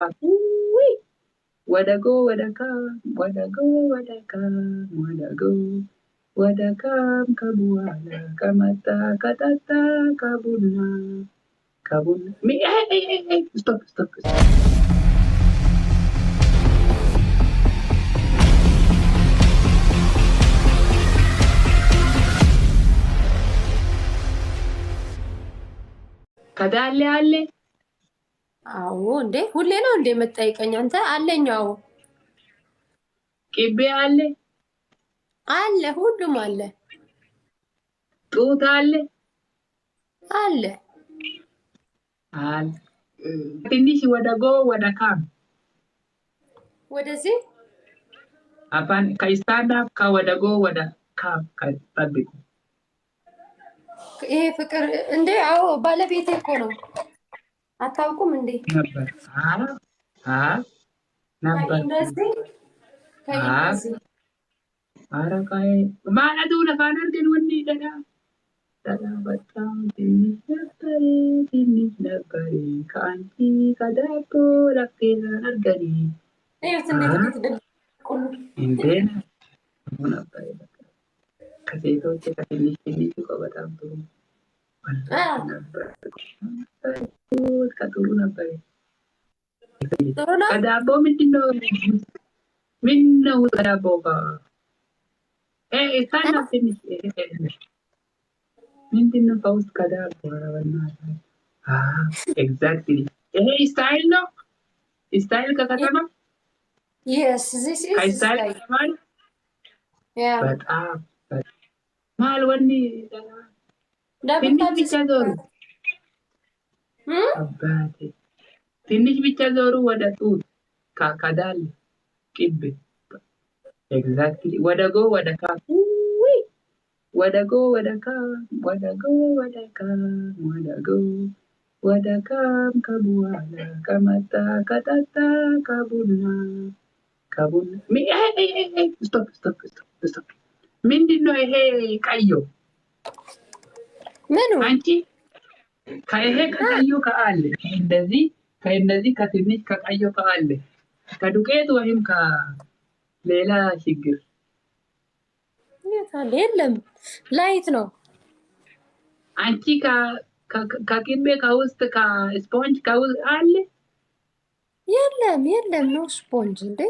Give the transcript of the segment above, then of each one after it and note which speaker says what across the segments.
Speaker 1: ውይ ወደጎ ወደካ ወደጎ ወደካ ወደጎ ወደካም ከበኋላ ከመጣ ከጠጣ ከቡና ስቶፕ ስቶፕ ከዳሌ አለ።
Speaker 2: አዎ እንዴ ሁሌ ነው እንዴ የምትጠይቀኝ አንተ? አለኛው
Speaker 1: ቅቤ አለ
Speaker 2: አለ ሁሉም አለ።
Speaker 1: ጡት አለ
Speaker 2: አለ
Speaker 1: አለ። ትንሽ ወደጎ ወደካም
Speaker 2: ወደዚህ
Speaker 1: አፋን ከስታንዳፕ ከወደጎ ወደካም ከጠብቁ።
Speaker 2: ይሄ ፍቅር እንዴ? አዎ ባለቤቴ እኮ ነው። አታውቁም እንዴ?
Speaker 1: ነበር ነበር አረቃይ ማለቱ ለፋነርገን ወንዲ ደዳ በጣም ትንሽ ነበር ከአንቺ ከዳቦ ለፌና አርገኒ እንዴ ነበር ከሴቶች ከትንሽ ትንሹ በጣም ጥሩ ነበር። ከጥሩ ነበር። ከዳቦ ምንድነው? ምነው ከዳቦ ጋር ስታንዳፕ ትንሽ ምንድነው? ከውስጥ ከዳቦ ኤግዛክትሊ ይሄ ስታይል ነው። ስታይል ከከተማ ከስታይል ከተማ በጣም ማል ወኒ ትንሽ ብቻ ዞሩ አባቴ ትንሽ ብቻ ዞሩ ወደ ጡት ከዳል ቅቤ ኤግዛክትሊ ወደጎ ወደካ ወደጎ ወደካ ወደጎ ወደካ ወደጎ ወደካም ከበኋላ ከመጣ ከጠጣ ከቡና ስቶፕ ስቶፕ ስቶፕ ምንድነው ይሄ ቀዮ?
Speaker 2: ምኑ
Speaker 1: አንቺ ከይሄ ከቀዩ ከአለ እንደዚህ ከእነዚህ ከትንሽ ከቀዩ ከአለ ከዱቄት ወይም ከሌላ ችግር
Speaker 2: የለም። ላይት ነው።
Speaker 1: አንቺ ከቅቤ ከውስጥ ከስፖንጅ ከውስጥ አለ?
Speaker 2: የለም የለም። ነው ስፖንጅ እንዴ?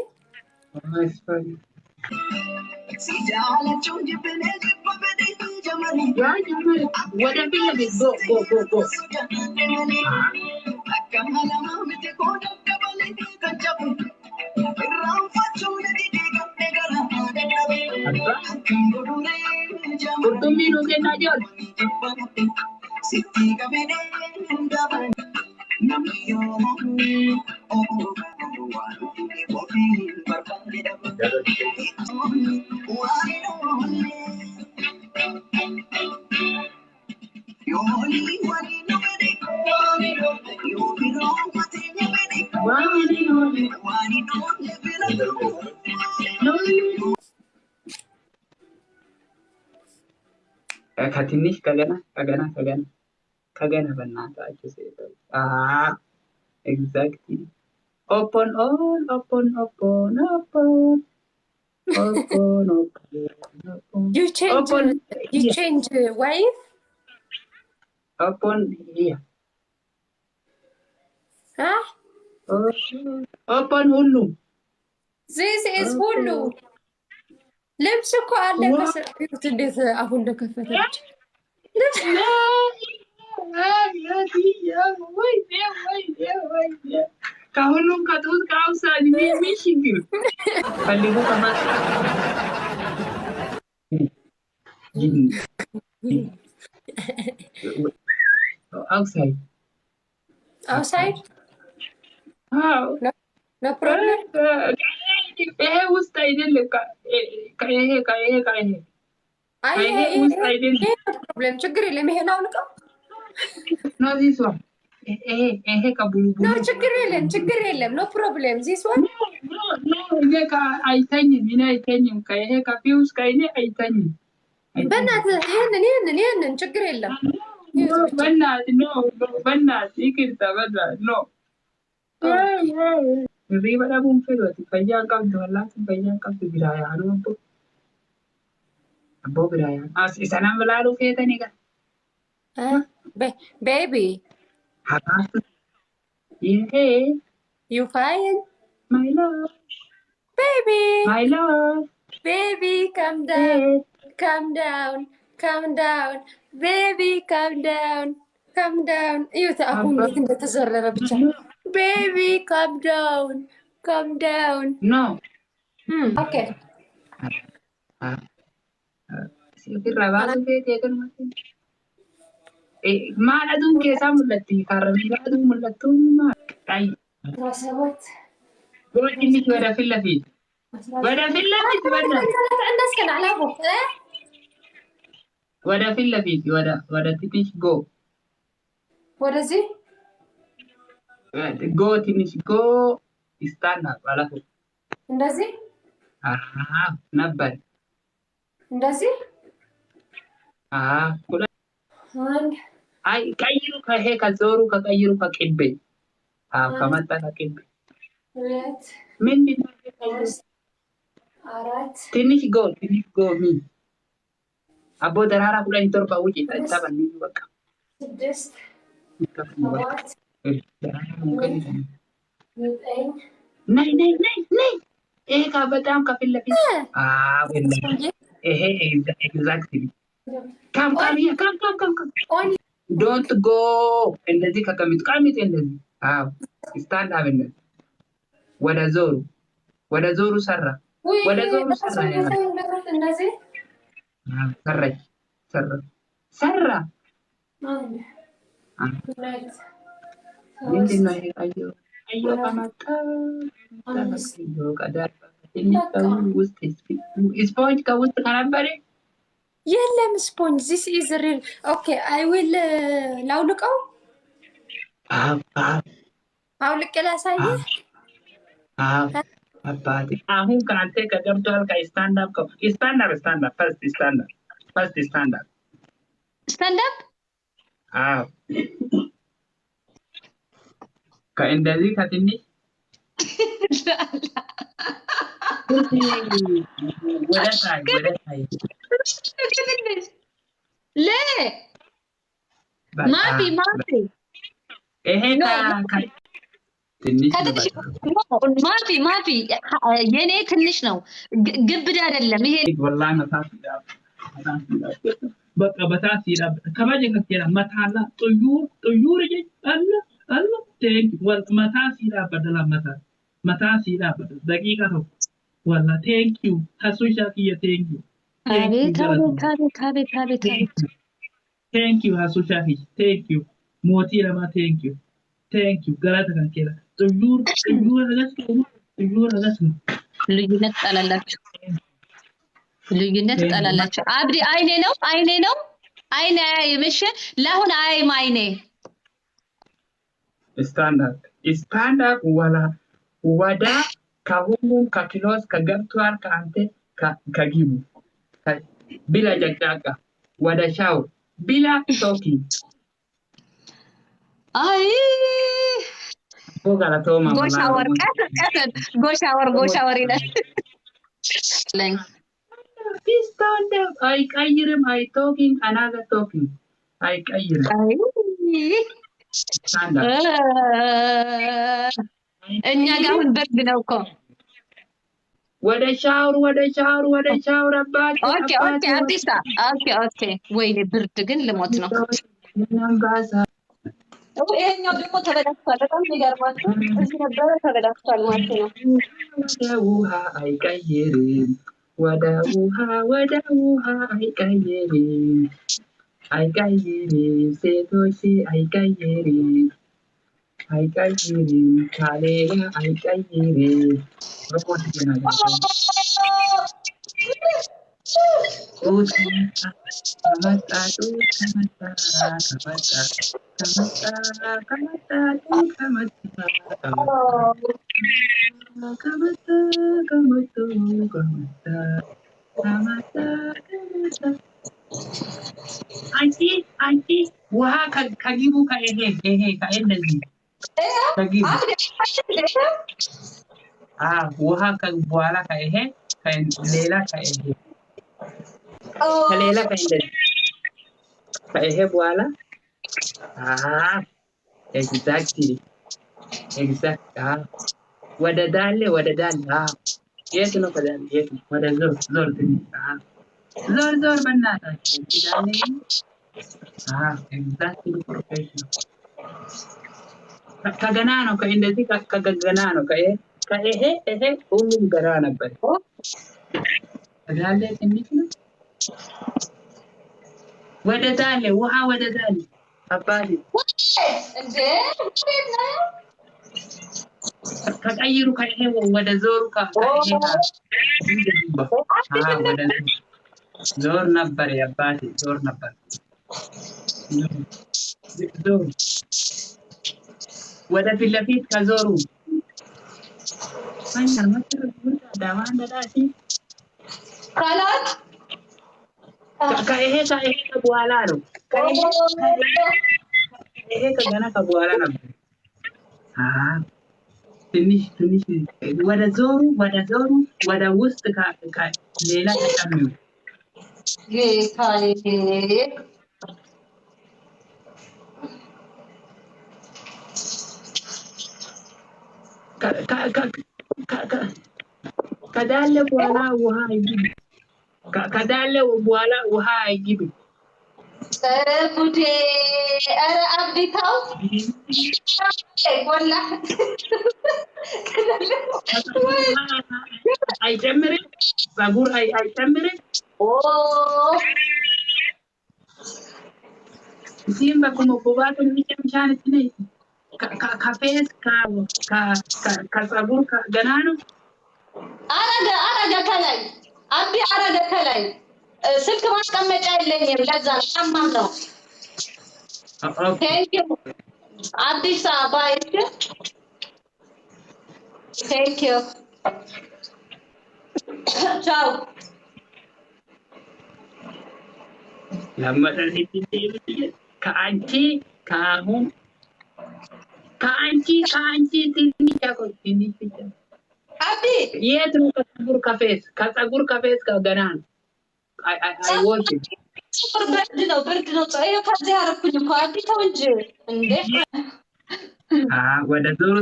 Speaker 1: Kurtumii nu kennaa jiru. ከትንሽ ከገና በእናታችሁ ሴቶች ኤግዛክትሊ ኦፖን ኦን ኦፖን ኦፖን ኦፖን ኦፖን ኦፖን
Speaker 2: You change wife?
Speaker 1: Open here.
Speaker 2: Huh?
Speaker 1: Open ሁሉ
Speaker 2: This is ሁሉ ልብስ እኮ አለ ከሰጡት እንዴት አሁን እንደከፈተች
Speaker 1: ከሁሉም ከጡት ከአውሳድ የሚሽግር ፈልጉ ከማት outside
Speaker 2: no problem
Speaker 1: ይሄ ውስጥ አይደለም ከይሄ ውስጥ አይደለም
Speaker 2: ፕሮብሌም ችግር የለም ይሄን አውልቀው
Speaker 1: ነው ዚስ ዋን ይሄ ከቡልቡል
Speaker 2: ነው ችግር የለም ኖ ፕሮብሌም ዚስ ዋን
Speaker 1: ይሄ አይተኝም ከይሄ ከፊውስ ከይኔ አይተኝም
Speaker 2: በእናትህ ይሄንን ችግር የለም
Speaker 1: በእናትህ ይቅርታ በእናትህ ኖ Riba dhabuun fedhati fayyaa qabdu wallahi fayyaa qabdu biraa yaanu abboo biraa yaanu as isa nama laaluu feetanii gaa.
Speaker 2: Baby.
Speaker 1: Hakaatu. Yeah.
Speaker 2: You fine?
Speaker 1: My love.
Speaker 2: Baby.
Speaker 1: My love.
Speaker 2: Baby, calm down. Calm down. Calm down. Baby, calm down. Calm down. Iya, aku nggak tindak terserah bicara. Baby, calm down. Calm down.
Speaker 1: No.
Speaker 2: Okay.
Speaker 1: Sirraa baasuu feetee kan maal aduun keessaa mul'atti kaarramii aduun mul'attu maal?
Speaker 2: Rasabat.
Speaker 1: Gootini wada filla fiiti. Wada filla fiiti wada.
Speaker 2: Andas kan alaabo.
Speaker 1: Wada filla fiiti wada titish go.
Speaker 2: ወደዚህ
Speaker 1: ጎ ትንሽ ጎ ይስታና ባላሁ
Speaker 2: እንደዚህ
Speaker 1: ነበር
Speaker 2: እንደዚህ አንድ
Speaker 1: አይ ቀይሩ ከሄ ከዞሩ ከቀይሩ ከቅቤ ከመጣ ከቅቤ
Speaker 2: ሁለት
Speaker 1: ምንድን ነው
Speaker 2: አራት
Speaker 1: ትንሽ ጎ ሚ አቦ ደራራ ሁለት ቶርባ ውጪ ታባኒ በቃ
Speaker 2: ስድስት ሰባት
Speaker 1: ነይ ይሄ በጣም ከፊት ለፊት ይሄ ኤግዛክትሊ ካም ዶንት ጎ እንደዚህ ከቀሚጥ እንደዚህ ስታንድ አብነት ወደ ዞሩ ሰራ
Speaker 2: እንደዚህ
Speaker 1: ሰራ ምንድን ነው ይሄ ቀዮ ከመጣ ውስጥ ስፖንጅ ከውስጥ ከነበረ
Speaker 2: የለም ስፖንጅ ዚስ ኢዝ ሪል ኦኬ አይ ዊል ላውልቀው አውልቄ ላሳየህ
Speaker 1: አባቴ አሁን ከአንተ ከገብቷል ከስታንዳፕ ፈርስት ስታንዳፕ አዎ ከእንደዚህ ከትንሽ ወደ ታይ
Speaker 3: ማፊ
Speaker 1: ይሄ
Speaker 3: ማፊ የኔ ትንሽ ነው፣ ግብድ አይደለም ይሄ
Speaker 1: ወላሂ በቃ በታስ ይላል ከማጀ ከከራ መታላ ጥዩር አለ ቴንክ ወል መታስ ይላል በደላ መታስ ይላል ደቂቃ ነው ወላ ቴንክ ዩ ሀሱሻ kiya ቴንክ ዩ
Speaker 3: አቤት
Speaker 1: ቴንክ ዩ ሀሱሻ kiya ቴንክ ዩ ሞቲ ለማ ቴንክ ዩ ገላታ ከከራ ጥዩር አገስ
Speaker 3: ልዩነት ጠላላችሁ አብዲ አይኔ ነው አይኔ የመሸ ለአሁን አይም አይኔ
Speaker 1: ስታንዳርድ ወዳ ከሁሉም ከኪሎስ ከገብቷል ከአንተ ከጊቡ ቢላ ጨቅጫቃ ወደ ሻውር ቢላ ቶኪ
Speaker 3: አይ
Speaker 1: ቦጋላቶማ
Speaker 3: ጎሻወር ይላል
Speaker 1: ስታንዳርድ አይቀይርም ቶኪንግ አናዘር ቶኪንግ አይቀይርም
Speaker 3: እኛ ጋር አሁን በርድ ነው እኮ
Speaker 1: ወደ ሻወር አባቴ
Speaker 3: ኦኬ አዲስ ኦኬ ወይኔ ብርድ ግን ልሞት ነው ይሄኛው ደግሞ ተበላሽቷል በጣም ይገርማችሁ እዚህ ነበረ ተበላሽቷል ማለት ነው
Speaker 1: ውሃ አይቀይርም ወደ ውሃ አይቀይርም ሴቶች አይቀይርም ካሌላ አይቀይርም አንቺ ውሃ ከጊቡ ከይሄ ከእንደዚህ ውሃ በኋላ ከይሄ ሌላ ከይሄ ከሌላ ከይሄ በኋላ ኤግዛክትሊ ወደ ዳሌ የት ነው ከዳሌ የት ነው ወደ ዞር ዞር በእናታችሁ ዳሌ ኤግዛክትሊ ፕሮፌሽናል ከገና ነው ከእንደዚህ ከገና ነው ከይሄ ሁሉም ገና ነበር ዳሌ ትንሽ ነው ወደ ዳሌ ውሃ ወደ ዳሌ አባቴ እንዴ ከቀይሩ ከይሄ ወደ ዞሩ ከይሄ ወደ ዞር ነበር አባቴ ዞር ነበር ዞር ወደ ፊት ለፊት ከዞሩ ማንተር መጥተው ዳማን ዳዳሲ ካላት ከይሄ በኋላ ነው ይሄ ከገና ከበኋላ ነበር ትንሽ ወደ ዞሩ ወደ ውስጥ ሌላ ተጨምሩ ጌታዬ ከዳለ በኋላ ውሃ አይግቢ ከዳለ በኋላ ውሃ አይግቢ ጉዴ ኧረ አብዲታው ወላ አይጨምርም ፀጉር አይጨምርም ሲምባ como cubato የሚጨምሻን እትነይ ከፌስ ከፀጉር ገና ነው አረገ ከላይ አቢ አረገ ከላይ ስልክ ማስቀመጫ የለኝም ለዛ ታማም ነው ቴንክ ዩ አዲስ አበባ ቴንክ ዩ ቻው ለማለት ከአንቺ ከአሁን ከአንቺ ትንሽ ትንሽ ብቻ አቢ የት ነው ከፀጉር ከፌስ ከገና ነው አይወልድ ብርድ ነው ፀሐይ ከዚህ አረኩኝ እኮ አቢ ተው እንጂ እንዴ ወደ ዞሩ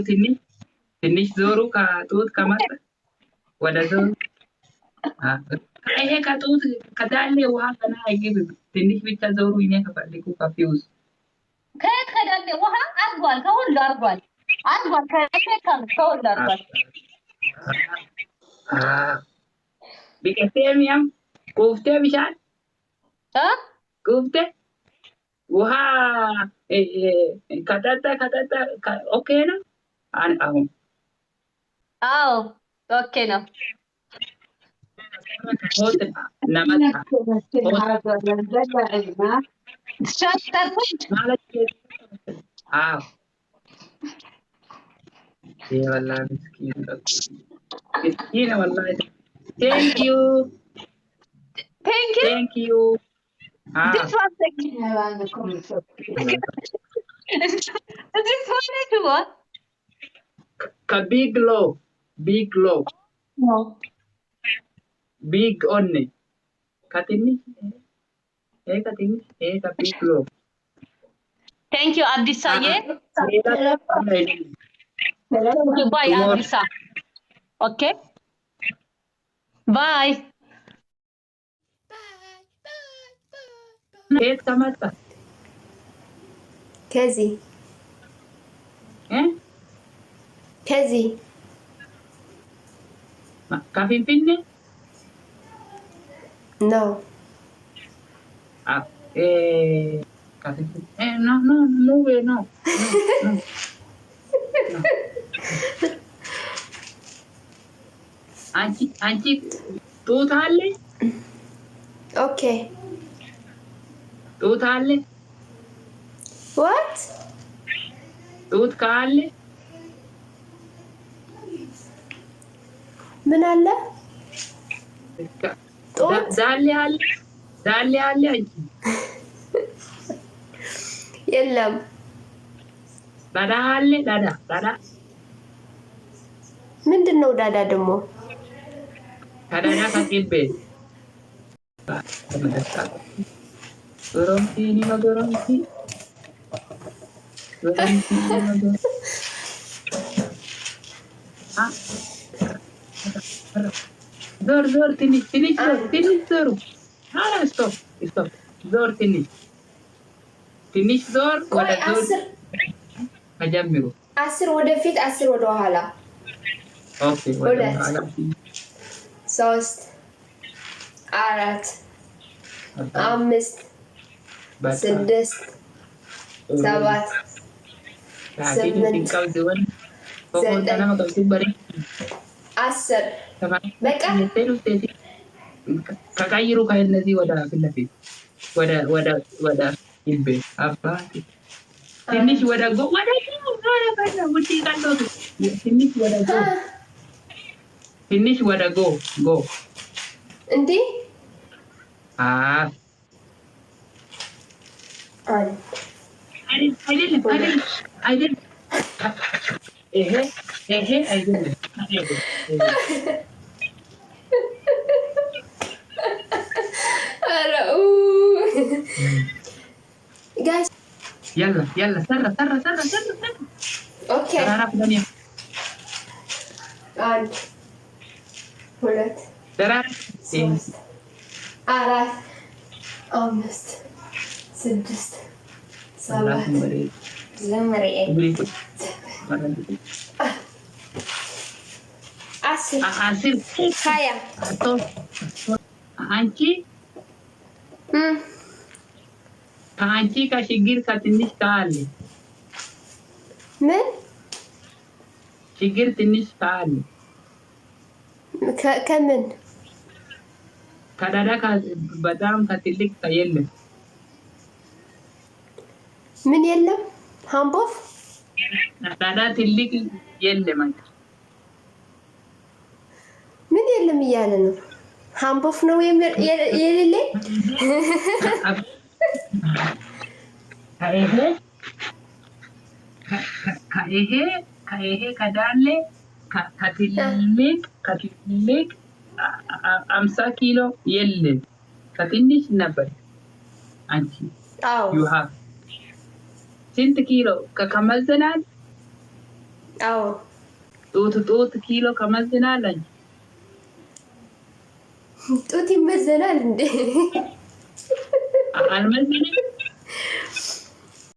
Speaker 1: ትንሽ ዞሩ ከጡት ከመጣ ወደ ዞሩ ይሄ ከጡት ከዳሌ ውሃ ገና አይገባም ትንሽ ብቻ ዞሩ እኔ ከፈልኩ ከፊውስ ከዳሌ ውሃ አድጓል ከሁሉ አድጓል ከሁሉ አድጓል ቢቀቴሚያም ኩፍቴ ቢሻል ኩፍቴ ውሃ ከጠጣ ኦኬ ነው አሁን አዎ ኦኬ ነው مسكين والله thank you this one this one is what big low no big only katini big low thank you Abdisaye bye Abdisa okay bye كيف تمت
Speaker 2: كذي كذي
Speaker 1: كافين فيني
Speaker 2: no
Speaker 1: كافين no አንቺ ጡት አለ
Speaker 2: ኦኬ
Speaker 1: ጡት አለ
Speaker 2: what
Speaker 1: ጡት ካለ
Speaker 2: ምን አለ
Speaker 1: ዳሌ አለ አንቺ
Speaker 2: የለም
Speaker 1: ዳዳ አለ ዳዳ
Speaker 2: ምንድን ነው ዳዳ ደግሞ?
Speaker 1: ከዳዳ ከቂቤ ጎረምቲ ዞር ትንሽ ዞሩ። ስቶፕ ዞር ትንሽ ዞር ወደ ዞር ከጀምሩ
Speaker 2: 10 ወደፊት 10 ወደ ኋላ።
Speaker 1: ኦኬ ወደ ኋላ
Speaker 2: 3 4 5 6 7 10 በቃ ከቀይሩ ከእነዚህ ወደ ፊት ለፊት ወደ ይቤ አባቴ ትንሽ ወደ ጎ ወደ ትንሽ ወደ ጎ እንዴ
Speaker 1: አይደለም ይሄ አይደለም
Speaker 2: ጋይስ
Speaker 1: يلا سرة
Speaker 2: اوكي
Speaker 1: ترى دنيا
Speaker 2: 1 2
Speaker 1: ترى
Speaker 2: 4 5 6 7 زمري 10 هيا
Speaker 1: አንቺ ከችግር ከትንሽ ካለ
Speaker 2: ምን
Speaker 1: ችግር ትንሽ ካለ
Speaker 2: ከምን
Speaker 1: ከዳዳ በጣም ከትልቅ የለም።
Speaker 2: ምን የለም? ሃምቦፍ
Speaker 1: ዳዳ ትልቅ የለም።
Speaker 2: ምን የለም እያለ ነው? ሃምቦፍ ነው የሌለ
Speaker 1: ከይሄ ከዳሌ ከትልቅ 50 ኪሎ የለም። ከትንሽ ነበር። አንቺ ዩሃ ስንት ኪሎ ከመዘናል?
Speaker 2: አዎ
Speaker 1: ጡት ኪሎ ከመዘናል። አንቺ
Speaker 2: ጡት ይመዘናል እንዴ?
Speaker 1: አልመዘንም